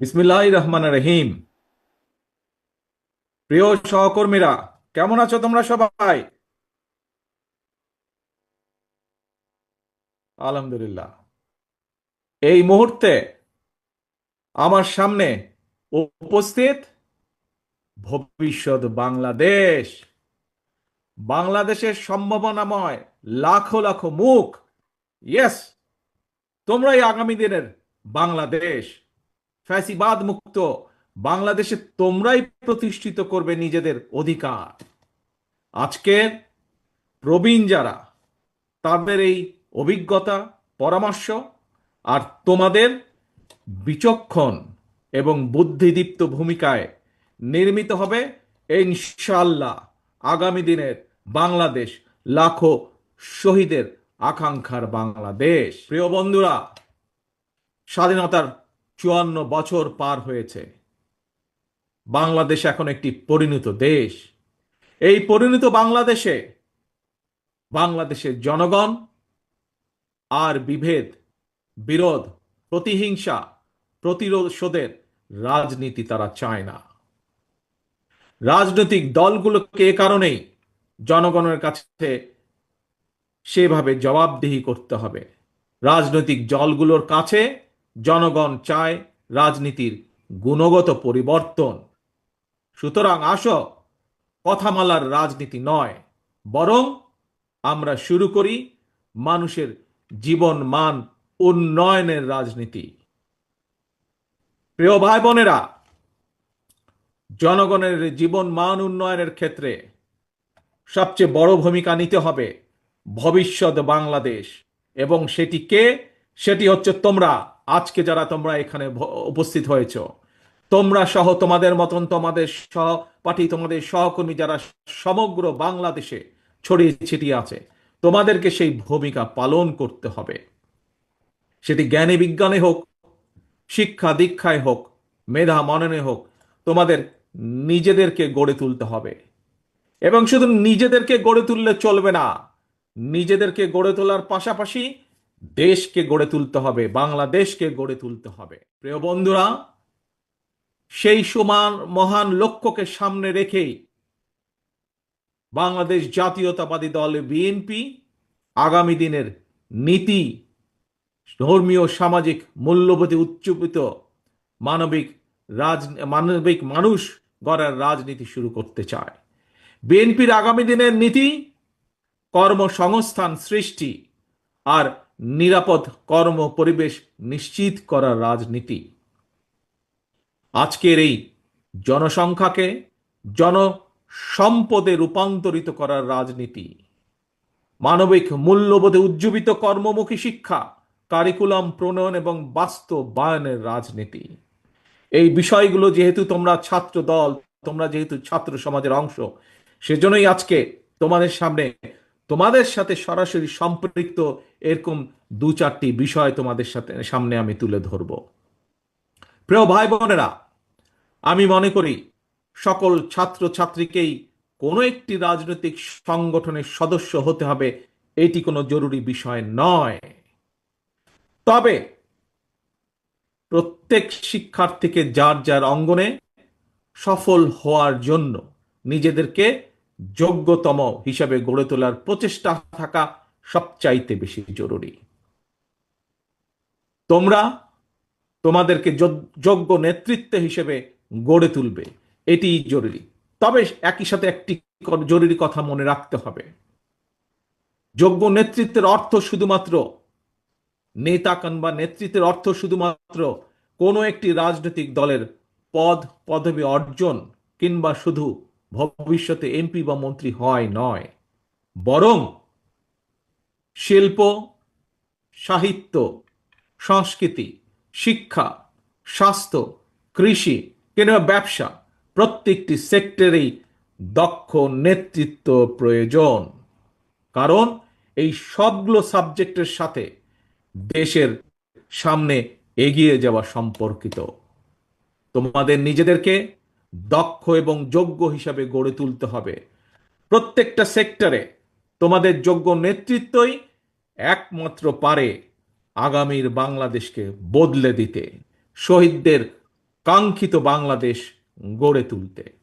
বিসমিল্লাহির রহমানির রহিম। প্রিয় সহকর্মীরা, কেমন আছো তোমরা সবাই? আলহামদুলিল্লাহ। এই মুহূর্তে আমার সামনে উপস্থিত ভবিষ্যৎ বাংলাদেশ, বাংলাদেশের সম্ভাবনাময় লাখো লাখো মুখ। ইয়েস, তোমরাই আগামী দিনের বাংলাদেশ, ফ্যাসিবাদ মুক্ত বাংলাদেশে তোমরাই প্রতিষ্ঠিত করবে নিজেদের অধিকার। আজকের প্রবীণ যারা, তাদের এই অভিজ্ঞতা, পরামর্শ আর তোমাদের বিচক্ষণ এবং বুদ্ধিদীপ্ত ভূমিকায় নির্মিত হবে ইনশাআল্লাহ আগামী দিনের বাংলাদেশ, লাখো শহীদের আকাঙ্ক্ষার বাংলাদেশ। প্রিয় বন্ধুরা, স্বাধীনতার 54 বছর পার হয়েছে। বাংলাদেশ এখন একটি পরিণত দেশ। এই পরিণত বাংলাদেশে বাংলাদেশের জনগণ আর বিভেদ, বিরোধ, প্রতিহিংসা, প্রতিশোধের রাজনীতি তারা চায় না। রাজনৈতিক দলগুলোকে এ কারণেই জনগণের কাছে সেভাবে জবাবদিহি করতে হবে। রাজনৈতিক দলগুলোর কাছে জনগণ চায় রাজনীতির গুণগত পরিবর্তন। সুতরাং আসো, কথামালার রাজনীতি নয়, বরং আমরা শুরু করি মানুষের জীবন মান উন্নয়নের রাজনীতি। প্রিয় ভাই বোনেরা, জনগণের জীবন মান উন্নয়নের ক্ষেত্রে সবচেয়ে বড় ভূমিকা নিতে হবে ভবিষ্যৎ বাংলাদেশ। এবং সেটি কে? সেটি হচ্ছে তোমরা। আজকে যারা তোমরা এখানে উপস্থিত হয়েছ, তোমরা সহ তোমাদের মতন তোমাদের সহপাঠী, তোমাদের সহকর্মী যারা সমগ্র বাংলাদেশে ছড়িয়ে ছিটিয়ে আছে, তোমাদেরকে সেই ভূমিকা পালন করতে হবে। সেটি জ্ঞানী বিজ্ঞানে হোক, শিক্ষা দীক্ষায় হোক, মেধা মননে হোক, তোমাদের নিজেদেরকে গড়ে তুলতে হবে। এবং শুধু নিজেদেরকে গড়ে তুললে চলবে না, নিজেদেরকে গড়ে তোলার পাশাপাশি দেশকে গড়ে তুলতে হবে, বাংলাদেশকে গড়ে তুলতে হবে। প্রিয় বন্ধুরা, সেই সমান মহান লক্ষ্যকে সামনে রেখেই বাংলাদেশ জাতীয়তাবাদী দল বিএনপি আগামী দিনের নীতি, ধর্মীয় সামাজিক মূল্যবোধে উচ্চীবিত মানবিক মানবিক মানুষ গড়ার রাজনীতি শুরু করতে চায়। বিএনপির আগামী দিনের নীতি কর্মসংস্থান সৃষ্টি আর নিরাপদ কর্ম পরিবেশ নিশ্চিত করার রাজনীতি। আজকের এই জনসংখ্যাকে জনসম্পদে রূপান্তরিত করার রাজনীতি, মানবিক মূল্যবোধে উজ্জীবিত কর্মমুখী শিক্ষা, কারিকুলাম প্রণয়ন এবং বাস্তবায়নের রাজনীতি। এই বিষয়গুলো যেহেতু তোমরা ছাত্র দল, তোমরা যেহেতু ছাত্র সমাজের অংশ, সেজন্যই আজকে তোমাদের সামনে, তোমাদের সাথে সরাসরি সম্পৃক্ত এরকম দু চারটি বিষয় তোমাদের সামনে আমি তুলে ধরব। প্রিয় ভাই বোনেরা, আমি মনে করি সকল ছাত্র ছাত্রীকেই কোনো একটি রাজনৈতিক সংগঠনের সদস্য হতে হবে, এটি কোনো জরুরি বিষয় নয়। তবে প্রত্যেক শিক্ষার্থীকে যার যার অঙ্গনে সফল হওয়ার জন্য নিজেদেরকে যোগ্যতম হিসাবে গড়ে তোলার প্রচেষ্টা থাকা সবচাইতে বেশি জরুরি। তোমরা তোমাদেরকে যোগ্য নেতৃত্ব হিসেবে গড়ে তুলবে, এটি জরুরি। তবে একই সাথে একটি জরুরি কথা মনে রাখতে হবে। যোগ্য নেতৃত্বের অর্থ শুধুমাত্র নেতা কিংবা নেতৃত্বের অর্থ শুধুমাত্র কোনো একটি রাজনৈতিক দলের পদ পদবি অর্জন কিংবা শুধু ভবিষ্যতে এমপি বা মন্ত্রী হয় নয়, বরং শিল্প, সাহিত্য, সংস্কৃতি, শিক্ষা, স্বাস্থ্য, কৃষি কিংবা ব্যবসা, প্রত্যেকটি সেক্টরেই দক্ষ নেতৃত্ব প্রয়োজন। কারণ এই সবগুলো সাবজেক্টের সাথে দেশের সামনে এগিয়ে যাওয়া সম্পর্কিত। তোমাদের নিজেদেরকে দক্ষ এবং যোগ্য হিসাবে গড়ে তুলতে হবে। প্রত্যেকটা সেক্টরে তোমাদের যোগ্য নেতৃত্বই একমাত্র পারে আগামীর বাংলাদেশকে বদলে দিতে। শহীদদের কাঙ্ক্ষিত বাংলাদেশ গড়ে তুলতে।